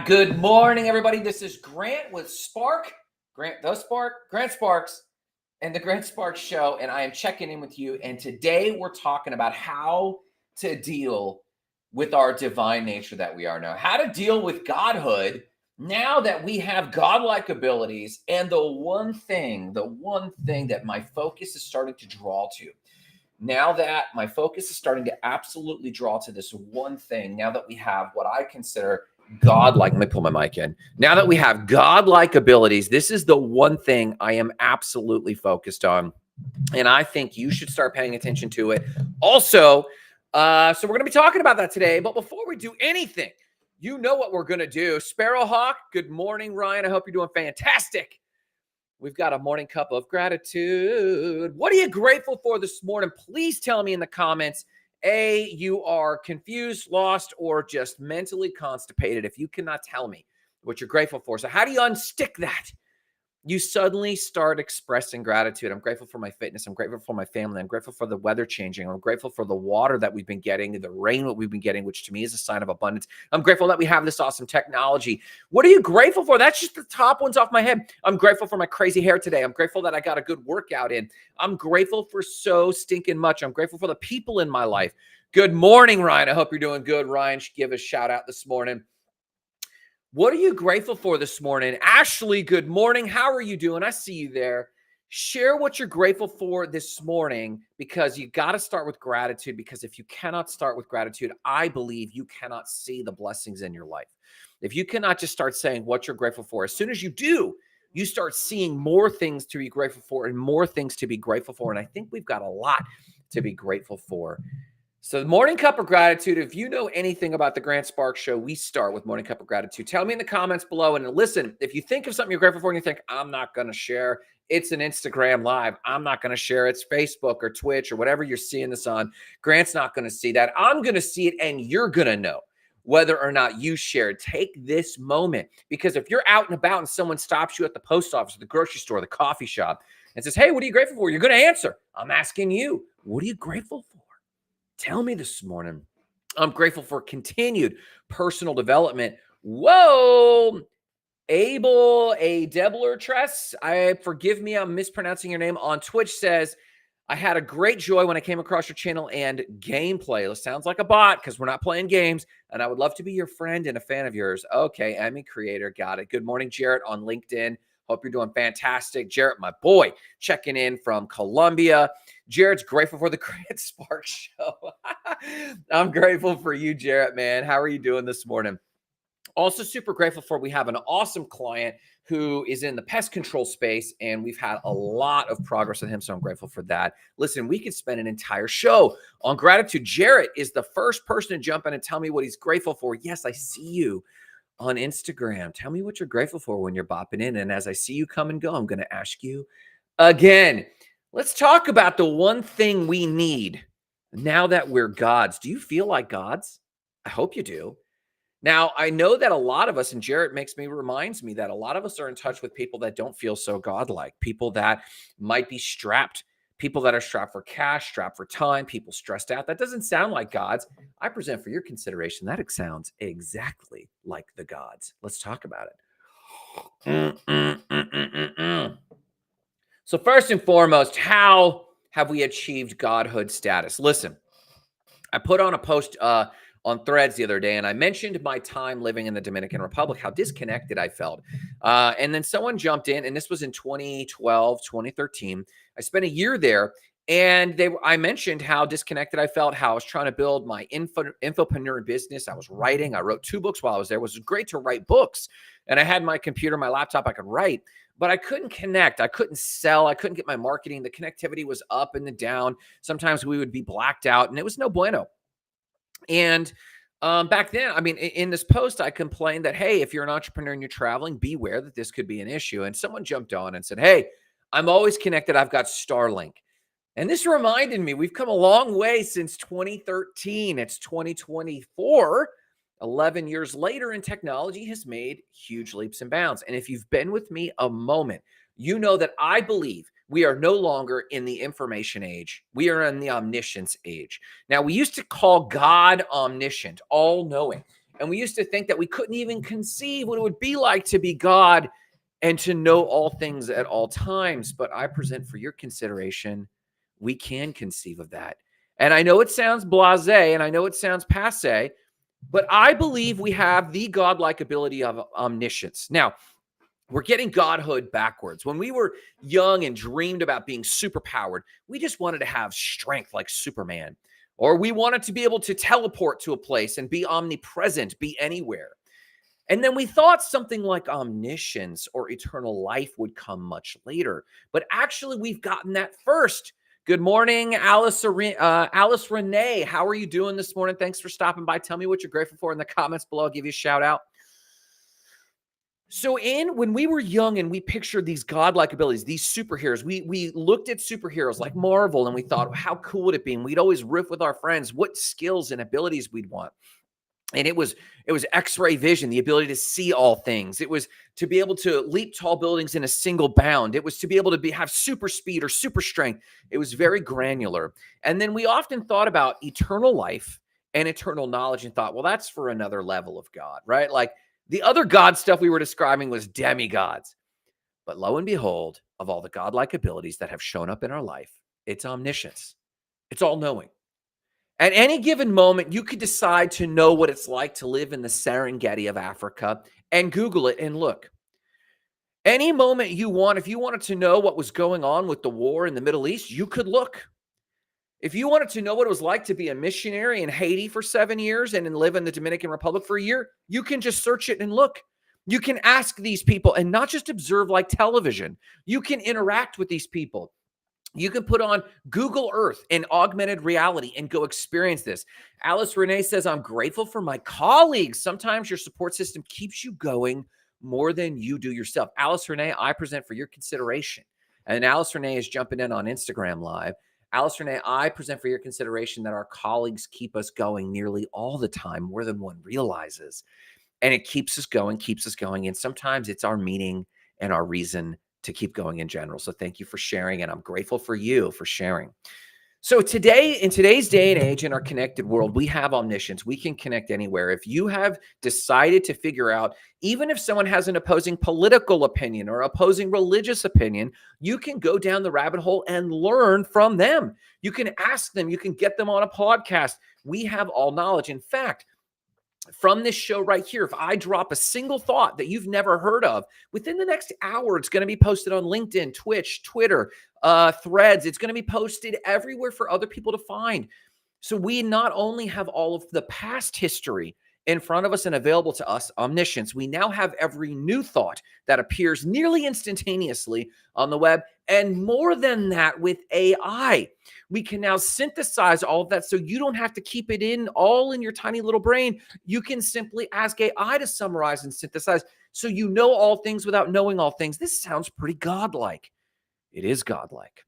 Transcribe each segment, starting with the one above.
Good morning, everybody. This is Grant with Spark. Grant Sparks, and the Grant Sparks Show. And I am checking in with you. And today we're talking about how to deal with our divine nature that we are now. How to deal with godhood now that we have godlike abilities. And the one thing that my focus is starting to draw to. Now that my focus is starting to absolutely draw to this one thing, now that we have what I consider godlike, let me pull my mic in. Now that we have godlike abilities, this is the one thing I am absolutely focused on. And I think you should start paying attention to it. Also, so we're going to be talking about that today. But before we do anything, you know what we're going to do. Sparrowhawk, good morning, Ryan. I hope you're doing fantastic. We've got a morning cup of gratitude. What are you grateful for this morning? Please tell me in the comments. A, you are confused, lost, or just mentally constipated if you cannot tell me what you're grateful for. So how do you unstick that? You suddenly start expressing gratitude. I'm grateful for my fitness. I'm grateful for my family. I'm grateful for the weather changing. I'm grateful for the water that we've been getting, the rain that we've been getting, which to me is a sign of abundance. I'm grateful that we have this awesome technology. What are you grateful for? That's just the top ones off my head. I'm grateful for my crazy hair today. I'm grateful that I got a good workout in. I'm grateful for so stinking much. I'm grateful for the people in my life. Good morning, Ryan. I hope you're doing good. Ryan should give a shout out this morning. What are you grateful for this morning? Ashley, good morning. How are you doing? I see you there. Share what you're grateful for this morning, because you got to start with gratitude, because if you cannot start with gratitude, I believe you cannot see the blessings in your life. If you cannot just start saying what you're grateful for, as soon as you do, you start seeing more things to be grateful for and more things to be grateful for. And I think we've got a lot to be grateful for. So the Morning Cup of Gratitude, if you know anything about the Grant Sparks Show, we start with Morning Cup of Gratitude. Tell me in the comments below. And listen, if you think of something you're grateful for and you think, I'm not going to share, it's an Instagram Live. I'm not going to share. It's Facebook or Twitch or whatever you're seeing this on. Grant's not going to see that. I'm going to see it, and you're going to know whether or not you shared. Take this moment, because if you're out and about and someone stops you at the post office, the grocery store, the coffee shop, and says, hey, what are you grateful for? You're going to answer. I'm asking you, what are you grateful for? Tell me this morning. I'm grateful for continued personal development. Whoa, Abel A. Debler Tress. Forgive me, I'm mispronouncing your name. On Twitch says, I had a great joy when I came across your channel and gameplay. It sounds like a bot because we're not playing games, and I would love to be your friend and a fan of yours. Okay, Emmy creator, got it. Good morning, Jarrett on LinkedIn. Hope you're doing fantastic. Jarrett, my boy, checking in from Colombia. Jarrett's grateful for the Grant Sparks Show. I'm grateful for you, Jarrett, man. How are you doing this morning? Also super grateful for, we have an awesome client who is in the pest control space, and we've had a lot of progress with him, so I'm grateful for that. Listen, we could spend an entire show on gratitude. Jarrett is the first person to jump in and tell me what he's grateful for. Yes, I see you on Instagram. Tell me what you're grateful for when you're bopping in, and as I see you come and go, I'm going to ask you again. Let's talk about the one thing we need now that we're gods. Do you feel like gods? I hope you do. Now, I know that a lot of us, and Jarrett reminds me that a lot of us are in touch with people that don't feel so godlike, people that might be strapped, people that are strapped for cash, strapped for time, people stressed out. That doesn't sound like gods. I present for your consideration that it sounds exactly like the gods. Let's talk about it. So first and foremost, how have we achieved godhood status? Listen, I put on a post on Threads the other day, and I mentioned my time living in the Dominican Republic, how disconnected I felt. And then someone jumped in, and this was in 2012, 2013. I spent a year there, and I mentioned how disconnected I felt, how I was trying to build my infopreneur business. I was writing. I wrote 2 books while I was there. It was great to write books. And I had my computer, my laptop, I could write. But I couldn't connect. I couldn't sell. I couldn't get my marketing. The connectivity was up and down. Sometimes we would be blacked out, and it was no bueno. And back then, I mean, in this post, I complained that, hey, if you're an entrepreneur and you're traveling, beware that this could be an issue. And someone jumped on and said, hey, I'm always connected. I've got Starlink. And this reminded me, we've come a long way since 2013. It's 2024. 11 years later, and technology has made huge leaps and bounds. And if you've been with me a moment, you know that I believe we are no longer in the information age. We are in the omniscience age. Now, we used to call God omniscient, all-knowing. And we used to think that we couldn't even conceive what it would be like to be God and to know all things at all times. But I present for your consideration, we can conceive of that. And I know it sounds blasé and I know it sounds passé, but I believe we have the godlike ability of omniscience. Now, we're getting godhood backwards. When we were young and dreamed about being superpowered, we just wanted to have strength like Superman, or we wanted to be able to teleport to a place and be omnipresent, be anywhere. And then we thought something like omniscience or eternal life would come much later. But actually, we've gotten that first. Good morning, Alice Renee. How are you doing this morning? Thanks for stopping by. Tell me what you're grateful for in the comments below. I'll give you a shout out. So when we were young and we pictured these godlike abilities, these superheroes, we looked at superheroes like Marvel and we thought, how cool would it be? And we'd always riff with our friends what skills and abilities we'd want. And it was X-ray vision, the ability to see all things. It was to be able to leap tall buildings in a single bound. It was to be able to have super speed or super strength. It was very granular. And then we often thought about eternal life and eternal knowledge and thought, well, that's for another level of God, right? Like the other God stuff we were describing was demigods. But lo and behold, of all the godlike abilities that have shown up in our life, it's omniscience. It's all knowing. At any given moment, you could decide to know what it's like to live in the Serengeti of Africa and Google it and look. Any moment you want, if you wanted to know what was going on with the war in the Middle East, you could look. If you wanted to know what it was like to be a missionary in Haiti for 7 years and then live in the Dominican Republic for a year, you can just search it and look. You can ask these people and not just observe like television. You can interact with these people. You can put on Google Earth and augmented reality and go experience this. Alice Renee says, I'm grateful for my colleagues. Sometimes your support system keeps you going more than you do yourself. Alice Renee, I present for your consideration. And Alice Renee is jumping in on Instagram Live. Alice Renee, I present for your consideration that our colleagues keep us going nearly all the time, more than one realizes. And it keeps us going. And sometimes it's our meaning and our reason to keep going in general. So thank you for sharing. And I'm grateful for you for sharing. So today, in today's day and age, in our connected world, we have omniscience. We can connect anywhere. If you have decided to figure out, even if someone has an opposing political opinion or opposing religious opinion, you can go down the rabbit hole and learn from them. You can ask them. You can get them on a podcast. We have all knowledge. In fact, from this show right here, if I drop a single thought that you've never heard of, within the next hour, it's going to be posted on LinkedIn, Twitch, Twitter, Threads. It's going to be posted everywhere for other people to find. So we not only have all of the past history in front of us and available to us, omniscience, we now have every new thought that appears nearly instantaneously on the web. And more than that, with AI, we can now synthesize all of that so you don't have to keep it in all in your tiny little brain. You can simply ask AI to summarize and synthesize so you know all things without knowing all things. This sounds pretty godlike. It is godlike.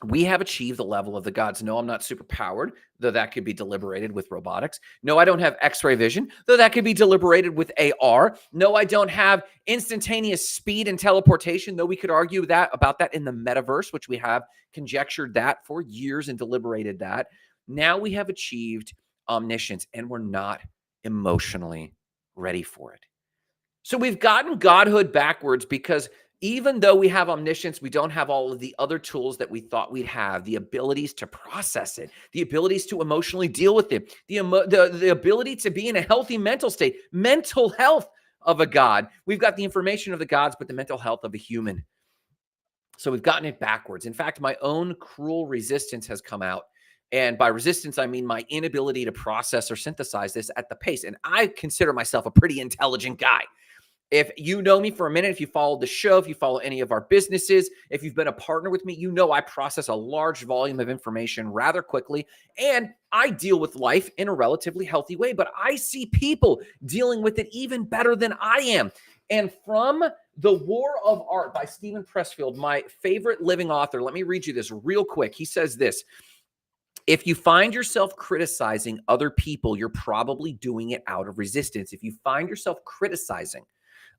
We have achieved the level of the gods. No, I'm not super powered, though that could be deliberated with robotics. No, I don't have X-ray vision, though that could be deliberated with AR. No, I don't have instantaneous speed and teleportation, though we could argue about that in the metaverse, which we have conjectured that for years and deliberated that. Now we have achieved omniscience, and we're not emotionally ready for it. So we've gotten godhood backwards because even though we have omniscience, we don't have all of the other tools that we thought we'd have, the abilities to process it, the abilities to emotionally deal with it, the ability to be in a healthy mental state, mental health of a god. We've got the information of the gods, but the mental health of a human. So we've gotten it backwards. In fact, my own cruel resistance has come out. And by resistance, I mean my inability to process or synthesize this at the pace. And I consider myself a pretty intelligent guy. If you know me for a minute, if you follow the show, if you follow any of our businesses, if you've been a partner with me, you know I process a large volume of information rather quickly, and I deal with life in a relatively healthy way, but I see people dealing with it even better than I am. And from The War of Art by Steven Pressfield, my favorite living author, let me read you this real quick. He says this: if you find yourself criticizing other people, you're probably doing it out of resistance. If you find yourself criticizing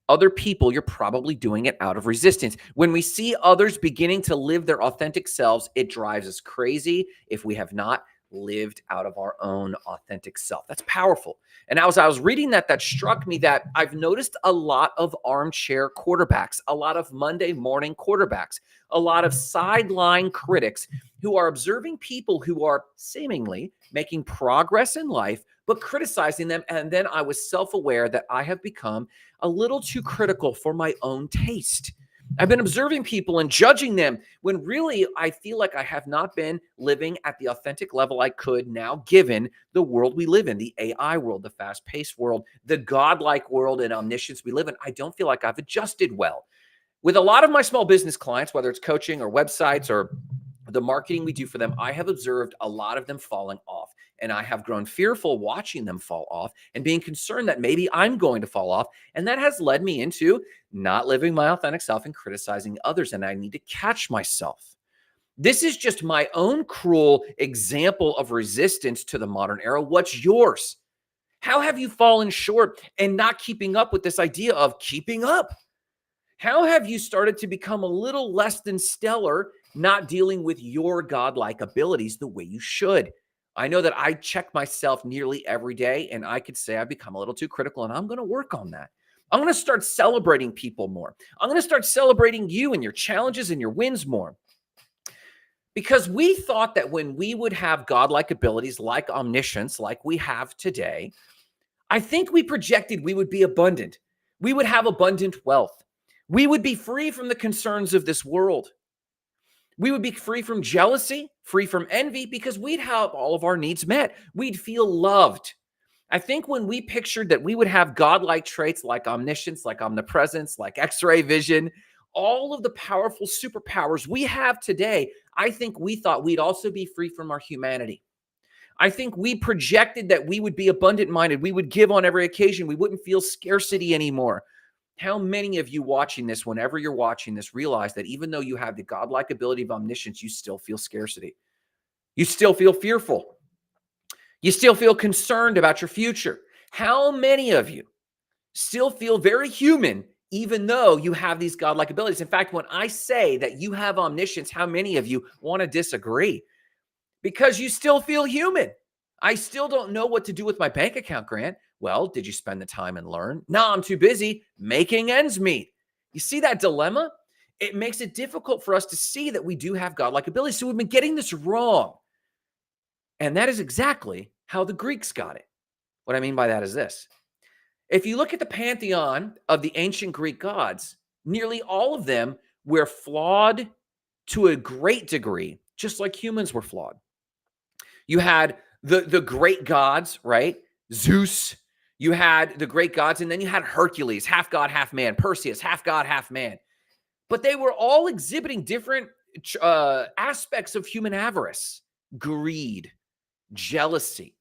other people, you're probably doing it out of resistance. When we see others beginning to live their authentic selves, it drives us crazy if we have not lived out of our own authentic self. That's powerful. And as I was reading that, that struck me that I've noticed a lot of armchair quarterbacks, a lot of Monday morning quarterbacks, a lot of sideline critics who are observing people who are seemingly making progress in life, but criticizing them. And then I was self-aware that I have become a little too critical for my own taste. I've been observing people and judging them when really I feel like I have not been living at the authentic level I could now, given the world we live in, the AI world, the fast-paced world, the godlike world and omniscience we live in. I don't feel like I've adjusted well. With a lot of my small business clients, whether it's coaching or websites or the marketing we do for them, I have observed a lot of them falling off. And I have grown fearful watching them fall off and being concerned that maybe I'm going to fall off. And that has led me into not living my authentic self and criticizing others. And I need to catch myself. This is just my own cruel example of resistance to the modern era. What's yours? How have you fallen short and not keeping up with this idea of keeping up? How have you started to become a little less than stellar, not dealing with your godlike abilities the way you should? I know that I check myself nearly every day, and I could say I've become a little too critical, and I'm going to work on that. I'm going to start celebrating people more. I'm going to start celebrating you and your challenges and your wins more. Because we thought that when we would have godlike abilities like omniscience, like we have today, I think we projected we would be abundant. We would have abundant wealth. We would be free from the concerns of this world. We would be free from jealousy, free from envy, because we'd have all of our needs met. We'd feel loved. I think when we pictured that we would have godlike traits like omniscience, like omnipresence, like X-ray vision, all of the powerful superpowers we have today, I think we thought we'd also be free from our humanity. I think we projected that we would be abundant-minded. We would give on every occasion. We wouldn't feel scarcity anymore. How many of you watching this, whenever you're watching this, realize that even though you have the godlike ability of omniscience, you still feel scarcity? You still feel fearful. You still feel concerned about your future. How many of you still feel very human, even though you have these godlike abilities? In fact, when I say that you have omniscience, how many of you want to disagree? Because you still feel human. I still don't know what to do with my bank account, Grant. Well, did you spend the time and learn? No, I'm too busy making ends meet. You see that dilemma? It makes it difficult for us to see that we do have godlike abilities. So we've been getting this wrong. And that is exactly how the Greeks got it. What I mean by that is this. If you look at the pantheon of the ancient Greek gods, nearly all of them were flawed to a great degree, just like humans were flawed. You had the great gods, right? Zeus. You had the great gods, and then you had Hercules, half god, half man. Perseus, half god, half man. But they were all exhibiting different aspects of human avarice, greed, jealousy,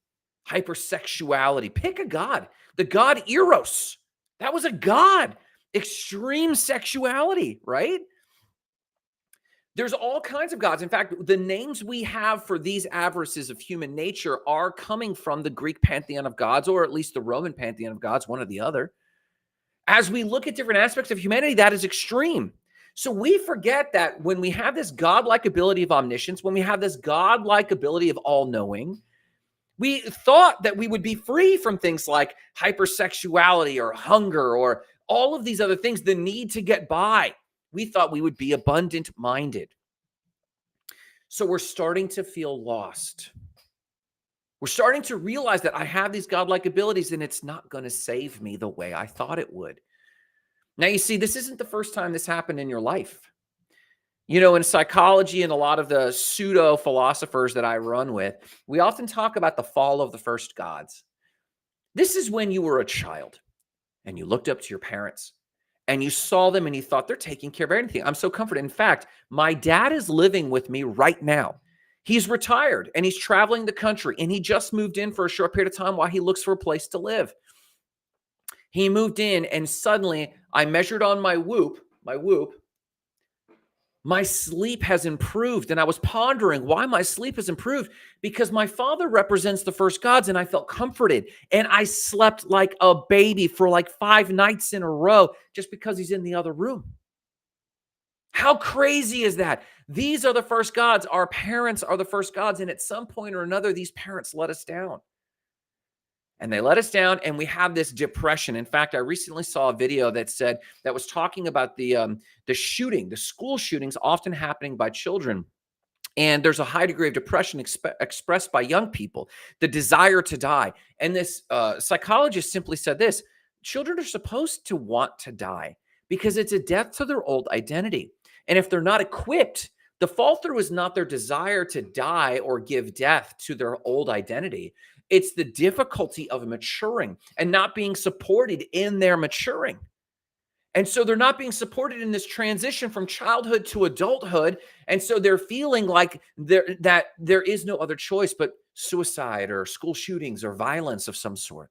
hypersexuality. Pick a god. The god Eros. That was a god. Extreme sexuality, right? There's all kinds of gods. In fact, the names we have for these avarices of human nature are coming from the Greek pantheon of gods, or at least the Roman pantheon of gods, one or the other. As we look at different aspects of humanity, that is extreme. So we forget that when we have this godlike ability of omniscience, when we have this godlike ability of all-knowing, we thought that we would be free from things like hypersexuality or hunger or all of these other things, the need to get by. We thought we would be abundant-minded. So we're starting to feel lost. We're starting to realize that I have these godlike abilities and it's not going to save me the way I thought it would. Now, you see, this isn't the first time this happened in your life. You know, in psychology and a lot of the pseudo philosophers that I run with, we often talk about the fall of the first gods. This is when you were a child and you looked up to your parents and you saw them and you thought they're taking care of everything. I'm so comforted. In fact, my dad is living with me right now. He's retired and he's traveling the country and he just moved in for a short period of time while he looks for a place to live. He moved in and suddenly I measured on my Whoop. My sleep has improved. And I was pondering why my sleep has improved, because my father represents the first gods and I felt comforted and I slept like a baby for like 5 nights in a row just because he's in the other room. How crazy is that? These are the first gods. Our parents are the first gods. And at some point or another, these parents let us down. And they let us down, and we have this depression. In fact, I recently saw a video that was talking about the school shootings often happening by children. And there's a high degree of depression expressed by young people, the desire to die. And this psychologist simply said this: children are supposed to want to die because it's a death to their old identity. And if they're not equipped, the fall through is not their desire to die or give death to their old identity. It's the difficulty of maturing and not being supported in their maturing. And so they're not being supported in this transition from childhood to adulthood. And so they're feeling like that there is no other choice but suicide or school shootings or violence of some sort.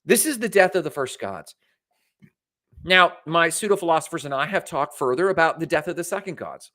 This is the death of the first gods. Now, my pseudo-philosophers and I have talked further about the death of the second gods.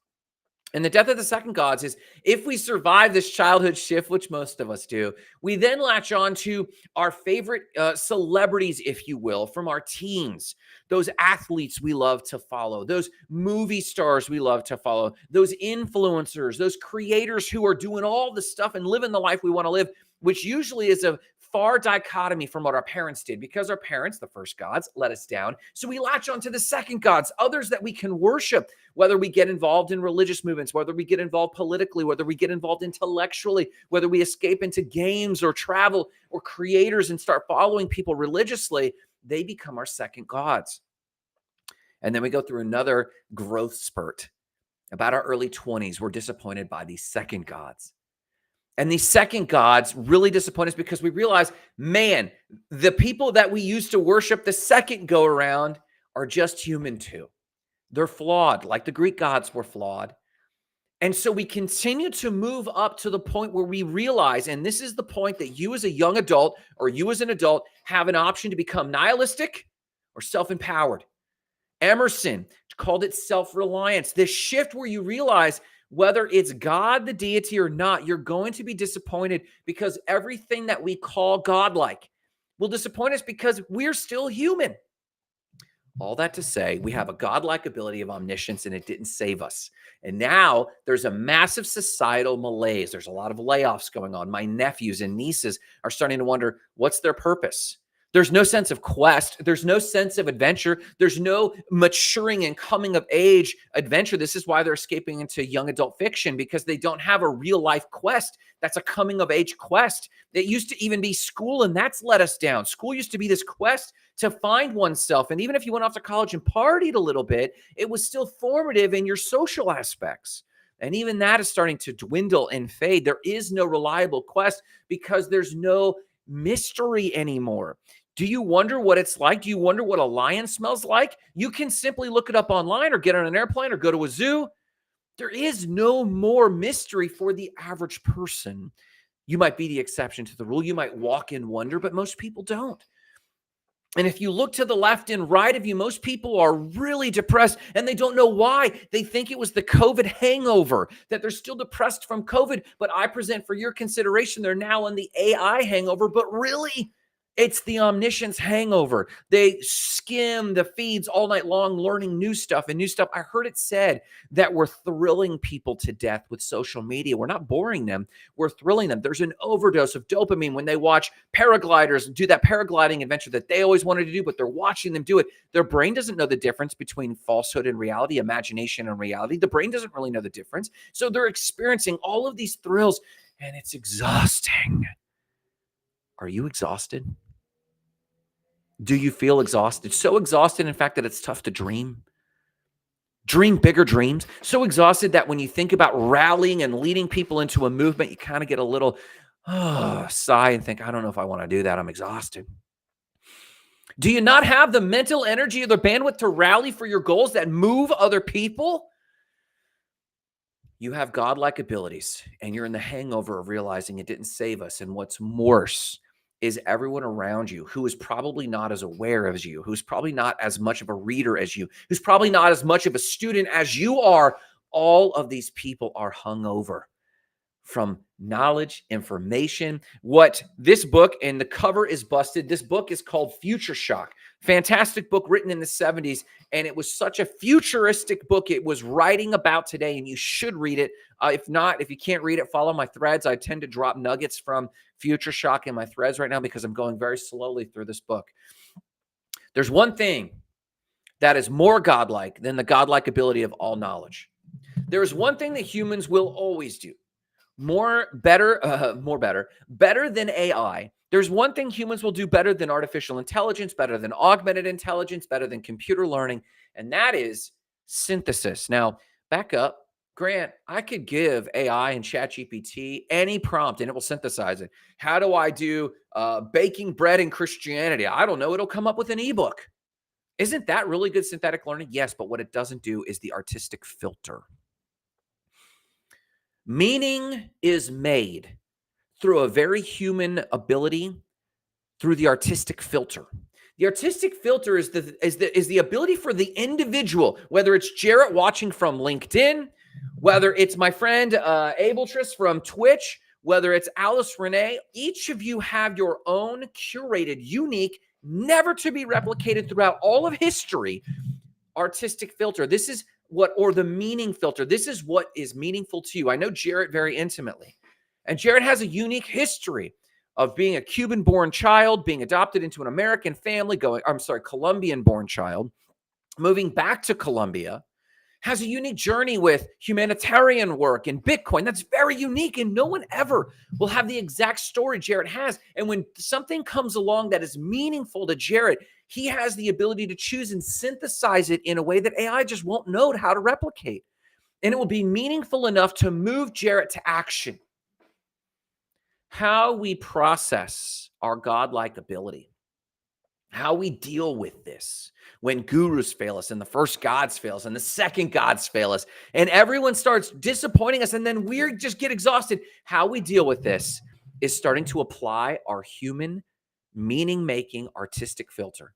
And the death of the second gods is, if we survive this childhood shift, which most of us do, we then latch on to our favorite celebrities, if you will, from our teens, those athletes we love to follow, those movie stars we love to follow, those influencers, those creators who are doing all the stuff and living the life we want to live, which usually is a far dichotomy from what our parents did, because our parents, the first gods, let us down. So we latch on to the second gods, others that we can worship, whether we get involved in religious movements, whether we get involved politically, whether we get involved intellectually, whether we escape into games or travel or creators and start following people religiously, they become our second gods. And then we go through another growth spurt. About our early 20s, we're disappointed by these second gods. And these second gods really disappoint us because we realize, man, the people that we used to worship the second go around are just human too. They're flawed, like the Greek gods were flawed. And so we continue to move up to the point where we realize, and this is the point that you as a young adult or you as an adult have an option to become nihilistic or self-empowered. Emerson called it self-reliance. This shift where you realize, whether it's God, the deity, or not, you're going to be disappointed because everything that we call godlike will disappoint us because we're still human. All that to say, we have a godlike ability of omniscience, and it didn't save us. And now there's a massive societal malaise. There's a lot of layoffs going on. My nephews and nieces are starting to wonder, what's their purpose? There's no sense of quest. There's no sense of adventure. There's no maturing and coming of age adventure. This is why they're escaping into young adult fiction, because they don't have a real life quest. That's a coming of age quest. It used to even be school, and that's let us down. School used to be this quest to find oneself. And even if you went off to college and partied a little bit, it was still formative in your social aspects. And even that is starting to dwindle and fade. There is no reliable quest because there's no mystery anymore. Do you wonder what it's like? Do you wonder what a lion smells like? You can simply look it up online or get on an airplane or go to a zoo. There is no more mystery for the average person. You might be the exception to the rule. You might walk in wonder, but most people don't. And if you look to the left and right of you, most people are really depressed and they don't know why. They think it was the COVID hangover, that they're still depressed from COVID. But I present for your consideration, they're now in the AI hangover, but really, it's the omniscience hangover. They skim the feeds all night long, learning new stuff and new stuff. I heard it said that we're thrilling people to death with social media. We're not boring them. We're thrilling them. There's an overdose of dopamine when they watch paragliders do that paragliding adventure that they always wanted to do, but they're watching them do it. Their brain doesn't know the difference between falsehood and reality, imagination and reality. The brain doesn't really know the difference. So they're experiencing all of these thrills, and it's exhausting. Are you exhausted? Do you feel exhausted? So exhausted, in fact, that it's tough to dream. Dream bigger dreams. So exhausted that when you think about rallying and leading people into a movement, you kind of get a little sigh and think, I don't know if I want to do that. I'm exhausted. Do you not have the mental energy or the bandwidth to rally for your goals that move other people? You have godlike abilities, and you're in the hangover of realizing it didn't save us. And what's worse is everyone around you who is probably not as aware as you, who's probably not as much of a reader as you, who's probably not as much of a student as you are. All of these people are hungover from knowledge, information. What this book, and the cover is busted, this book is called Future Shock. Fantastic book written in the 70s. And it was such a futuristic book. It was writing about today, and you should read it. If not, if you can't read it, follow my threads. I tend to drop nuggets from Future Shock in my threads right now because I'm going very slowly through this book. There's one thing that is more godlike than the godlike ability of all knowledge. There is one thing that humans will always do. Better than AI. There's one thing humans will do better than artificial intelligence, better than augmented intelligence, better than computer learning, and that is synthesis. Now, back up. Grant, I could give AI and ChatGPT any prompt and it will synthesize it. How do I do baking bread in Christianity? I don't know. It'll come up with an ebook. Isn't that really good synthetic learning? Yes, but what it doesn't do is the artistic filter. Meaning is made through a very human ability, through the artistic filter. The artistic filter is the ability for the individual, whether it's Jarrett watching from LinkedIn, whether it's my friend Abeltris from Twitch, whether it's Alice Renee, each of you have your own curated, unique, never to be replicated throughout all of history, artistic filter. This is or the meaning filter. This is what is meaningful to you. I know Jarrett very intimately. And Jarrett has a unique history of being a Cuban-born child, being adopted into an American family, Colombian-born child, moving back to Colombia, has a unique journey with humanitarian work and Bitcoin. That's very unique, and no one ever will have the exact story Jarrett has. And when something comes along that is meaningful to Jarrett, he has the ability to choose and synthesize it in a way that AI just won't know how to replicate. And it will be meaningful enough to move Jarrett to action. How we process our godlike ability, how we deal with this when gurus fail us and the first gods fail us and the second gods fail us and everyone starts disappointing us and then we just get exhausted. How we deal with this is starting to apply our human meaning-making artistic filter.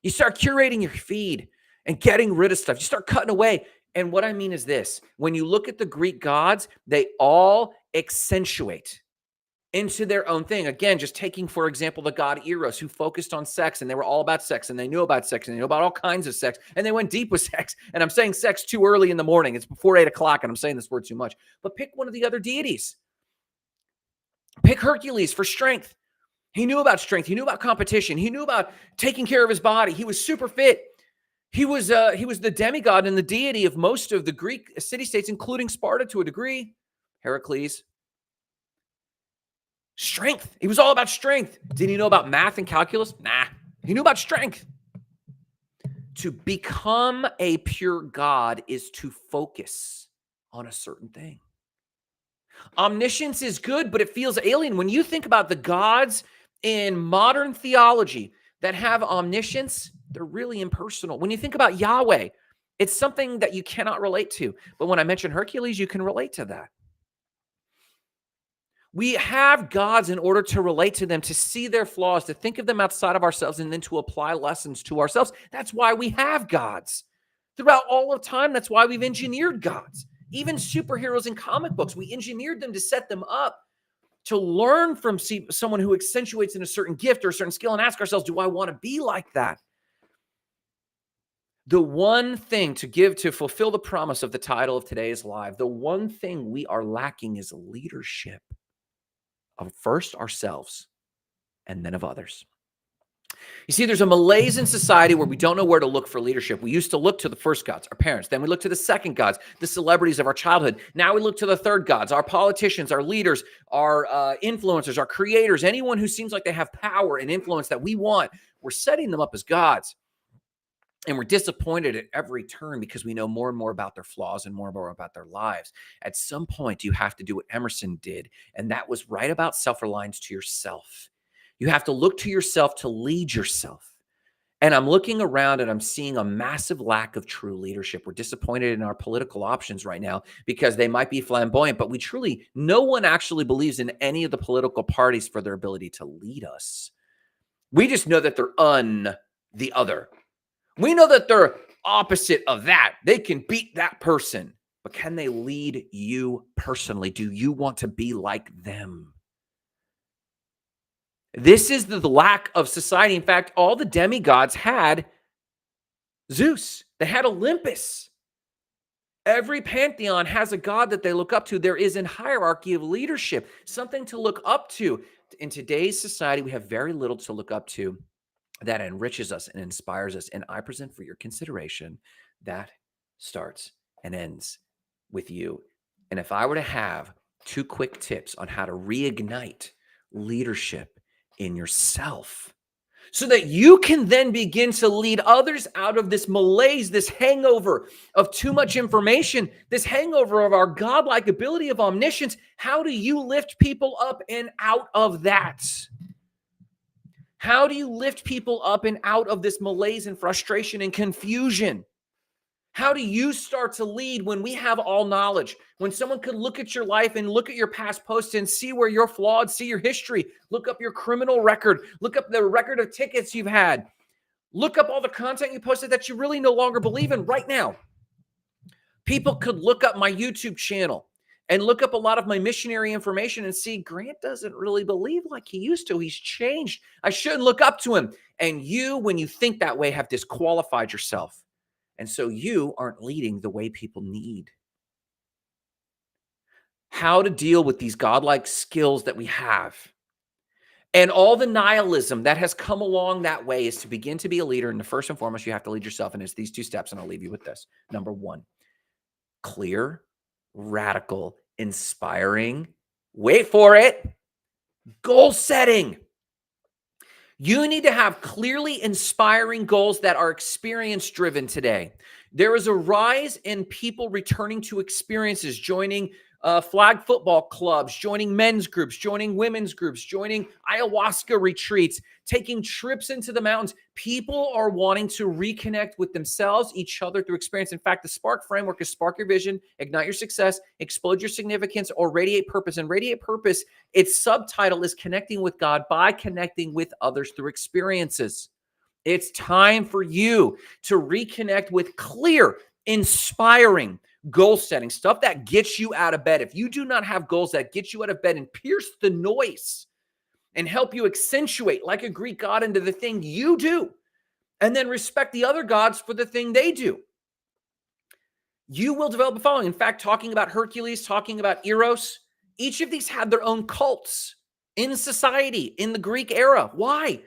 You start curating your feed and getting rid of stuff. You start cutting away. And what I mean is this. When you look at the Greek gods, they all accentuate into their own thing. Again, just taking, for example, the god Eros, who focused on sex, and they were all about sex, and they knew about sex, and they knew about all kinds of sex, and they went deep with sex. And I'm saying sex too early in the morning. It's before 8 o'clock, and I'm saying this word too much. But pick one of the other deities. Pick Hercules for strength. He knew about strength. He knew about competition. He knew about taking care of his body. He was super fit. He was the demigod and the deity of most of the Greek city-states, including Sparta to a degree. Heracles. Strength. He was all about strength. Did he know about math and calculus? Nah. He knew about strength. To become a pure God is to focus on a certain thing. Omniscience is good, but it feels alien. When you think about the gods in modern theology that have omniscience, they're really impersonal. When you think about Yahweh, it's something that you cannot relate to. But when I mention Hercules, you can relate to that. We have gods in order to relate to them, to see their flaws, to think of them outside of ourselves, and then to apply lessons to ourselves. That's why we have gods. Throughout all of time, that's why we've engineered gods. Even superheroes in comic books, we engineered them to set them up to learn from someone who accentuates in a certain gift or a certain skill and ask ourselves, do I want to be like that? The one thing to fulfill the promise of the title of today's live, the one thing we are lacking is leadership. Of first ourselves and then of others. You see, there's a malaise in society where we don't know where to look for leadership. We used to look to the first gods, our parents. Then we look to the second gods, the celebrities of our childhood. Now we look to the third gods, our politicians, our leaders, our influencers, our creators, anyone who seems like they have power and influence that we want. We're setting them up as gods. And we're disappointed at every turn because we know more and more about their flaws and more about their lives. At some point, you have to do what Emerson did, and that was write about self-reliance to yourself. You have to look to yourself to lead yourself. And I'm looking around and I'm seeing a massive lack of true leadership. We're disappointed in our political options right now because they might be flamboyant, but no one actually believes in any of the political parties for their ability to lead us. We just know that they're the other. We know that they're opposite of that. They can beat that person, but can they lead you personally? Do you want to be like them? This is the lack of society. In fact, all the demigods had Zeus. They had Olympus. Every pantheon has a god that they look up to. There is a hierarchy of leadership, something to look up to. In today's society, we have very little to look up to that enriches us and inspires us. And I present for your consideration that starts and ends with you. And if I were to have 2 quick tips on how to reignite leadership in yourself so that you can then begin to lead others out of this malaise, this hangover of too much information, this hangover of our godlike ability of omniscience, how do you lift people up and out of that? How do you lift people up and out of this malaise and frustration and confusion? How do you start to lead when we have all knowledge? When someone could look at your life and look at your past posts and see where you're flawed, see your history, look up your criminal record, look up the record of tickets you've had, look up all the content you posted that you really no longer believe in right now. People could look up my YouTube channel and look up a lot of my missionary information and see Grant doesn't really believe like he used to. He's changed. I shouldn't look up to him. And you, when you think that way, have disqualified yourself. And so you aren't leading the way people need. How to deal with these godlike skills that we have. And all the nihilism that has come along that way is to begin to be a leader. And the first and foremost, you have to lead yourself. And it's these 2 steps. And I'll leave you with this. Number 1, clear, radical, inspiring, wait for it, goal setting. You need to have clearly inspiring goals that are experience driven today. There is a rise in people returning to experiences, joining flag football clubs, joining men's groups, joining women's groups, joining ayahuasca retreats, taking trips into the mountains. People are wanting to reconnect with themselves, each other through experience. In fact, the SPARK framework is spark your vision, ignite your success, explode your significance, or radiate purpose. And radiate purpose, its subtitle is connecting with God by connecting with others through experiences. It's time for you to reconnect with clear, inspiring, goal setting, stuff that gets you out of bed. If you do not have goals that get you out of bed and pierce the noise and help you accentuate like a Greek god into the thing you do, and then respect the other gods for the thing they do, you will develop a following. In fact, talking about Hercules, talking about Eros, each of these had their own cults in society in the Greek era. Why?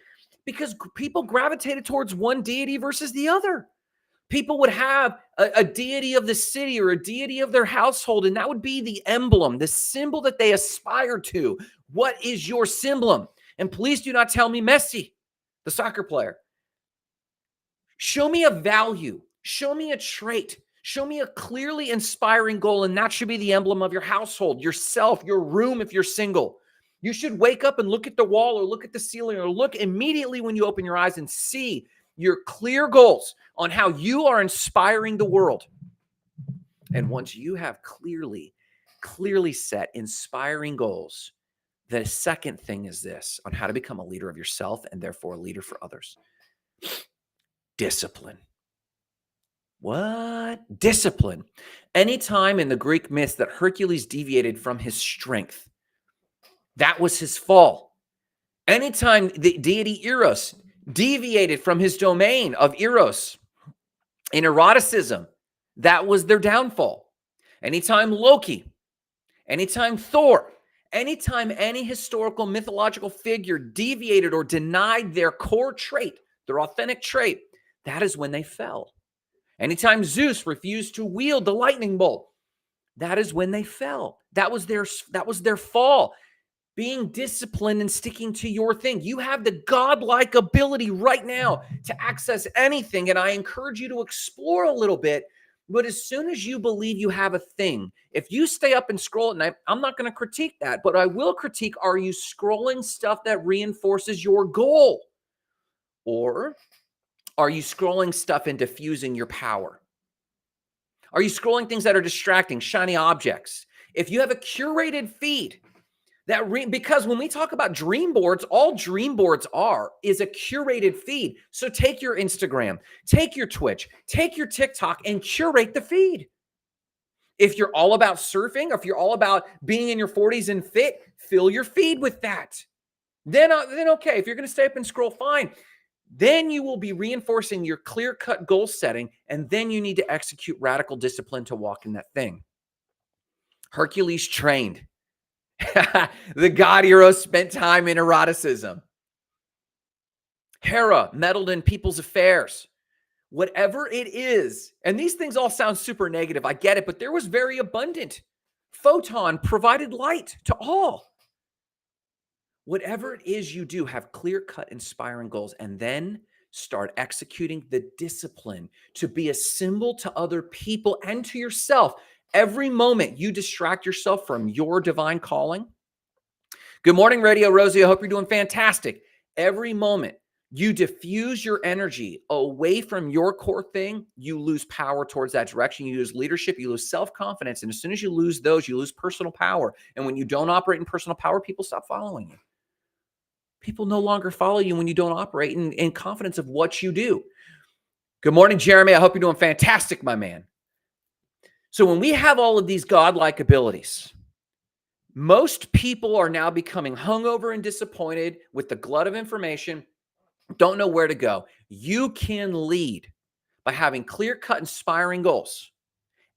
Because people gravitated towards one deity versus the other. People would have a deity of the city or a deity of their household, and that would be the emblem, the symbol that they aspire to. What is your symbol? And please do not tell me Messi, the soccer player. Show me a value. Show me a trait. Show me a clearly inspiring goal, and that should be the emblem of your household, yourself, your room if you're single. You should wake up and look at the wall or look at the ceiling or look immediately when you open your eyes and see your clear goals on how you are inspiring the world. And once you have clearly set inspiring goals, the second thing is this on how to become a leader of yourself and therefore a leader for others. Discipline. What? Discipline. Anytime in the Greek myth that Hercules deviated from his strength, that was his fall. Anytime the deity Eros deviated from his domain of Eros in eroticism, that was their downfall. Anytime Loki, anytime Thor, anytime any historical mythological figure deviated or denied their core trait, their authentic trait, that is when they fell. Anytime Zeus refused to wield the lightning bolt, that is when they fell. That was their fall. Being disciplined and sticking to your thing. You have the godlike ability right now to access anything, and I encourage you to explore a little bit. But as soon as you believe you have a thing, if you stay up and scroll at night, I'm not going to critique that, but I will critique, are you scrolling stuff that reinforces your goal? Or are you scrolling stuff and diffusing your power? Are you scrolling things that are distracting, shiny objects? If you have a curated feed, because when we talk about dream boards, all dream boards is a curated feed. So take your Instagram, take your Twitch, take your TikTok and curate the feed. If you're all about surfing, or if you're all about being in your 40s and fit, fill your feed with that. Then okay, if you're going to stay up and scroll, fine. Then you will be reinforcing your clear-cut goal setting, and then you need to execute radical discipline to walk in that thing. Hercules trained. The god hero spent time in eroticism. Hera meddled in people's affairs. Whatever it is, and these things all sound super negative, I get it, but there was very abundant. Photon provided light to all. Whatever it is you do, have clear-cut, inspiring goals, and then start executing the discipline to be a symbol to other people and to yourself. Every moment you distract yourself from your divine calling. Good morning, Radio Rosie. I hope you're doing fantastic. Every moment you diffuse your energy away from your core thing, you lose power towards that direction. You lose leadership, you lose self-confidence. And as soon as you lose those, you lose personal power. And when you don't operate in personal power, people stop following you. People no longer follow you when you don't operate in confidence of what you do. Good morning, Jeremy. I hope you're doing fantastic, my man. So when we have all of these godlike abilities, most people are now becoming hungover and disappointed with the glut of information, don't know where to go. You can lead by having clear-cut, inspiring goals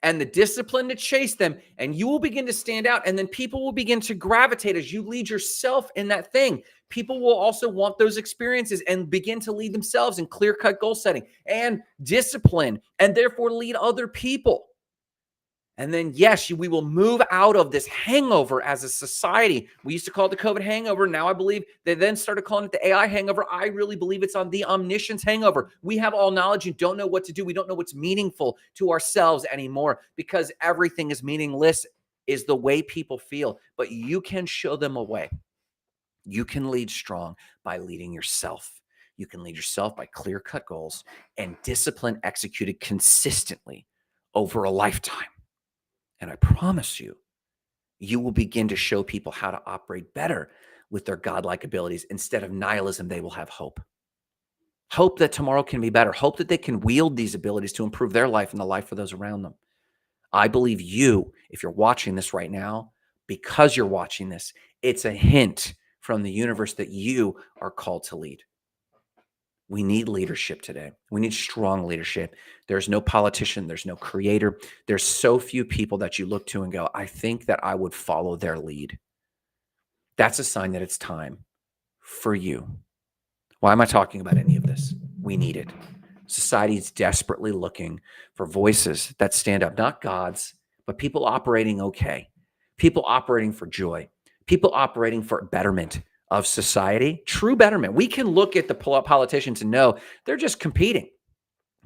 and the discipline to chase them, and you will begin to stand out, and then people will begin to gravitate as you lead yourself in that thing. People will also want those experiences and begin to lead themselves in clear-cut goal setting and discipline, and therefore lead other people. And then, yes, we will move out of this hangover as a society. We used to call it the COVID hangover. Now I believe they then started calling it the AI hangover. I really believe it's on the omniscience hangover. We have all knowledge and don't know what to do. We don't know what's meaningful to ourselves anymore because everything is meaningless, is the way people feel. But you can show them a way. You can lead strong by leading yourself. You can lead yourself by clear-cut goals and discipline executed consistently over a lifetime. And I promise you, you will begin to show people how to operate better with their godlike abilities. Instead of nihilism, they will have hope. Hope that tomorrow can be better. Hope that they can wield these abilities to improve their life and the life of those around them. I believe you, if you're watching this right now, because you're watching this, it's a hint from the universe that you are called to lead. We need leadership today. We need strong leadership. There's no politician. There's no creator. There's so few people that you look to and go, I think that I would follow their lead. That's a sign that it's time for you. Why am I talking about any of this? We need it. Society is desperately looking for voices that stand up, not gods, but people operating okay, people operating for joy, people operating for betterment of society, true betterment. We can look at the politicians and know they're just competing.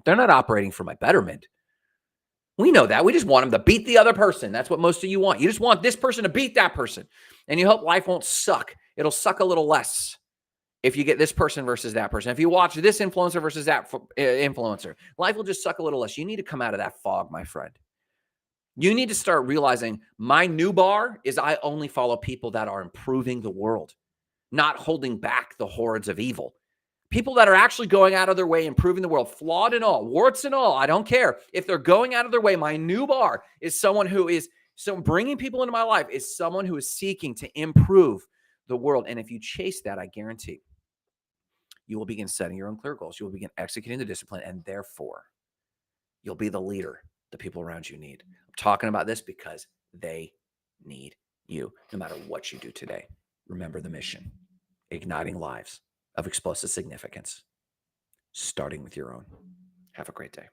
They're not operating for my betterment. We know that. We just want them to beat the other person. That's what most of you want. You just want this person to beat that person. And you hope life won't suck. It'll suck a little less if you get this person versus that person. If you watch this influencer versus that influencer, life will just suck a little less. You need to come out of that fog, my friend. You need to start realizing my new bar is I only follow people that are improving the world, not holding back the hordes of evil. People that are actually going out of their way, improving the world, flawed and all, warts and all, I don't care. If they're going out of their way, my new bar is someone who is, so bringing people into my life is someone who is seeking to improve the world. And if you chase that, I guarantee you will begin setting your own clear goals. You will begin executing the discipline, and therefore you'll be the leader the people around you need. I'm talking about this because they need you, no matter what you do today. Remember the mission: igniting lives of explosive significance, starting with your own. Have a great day.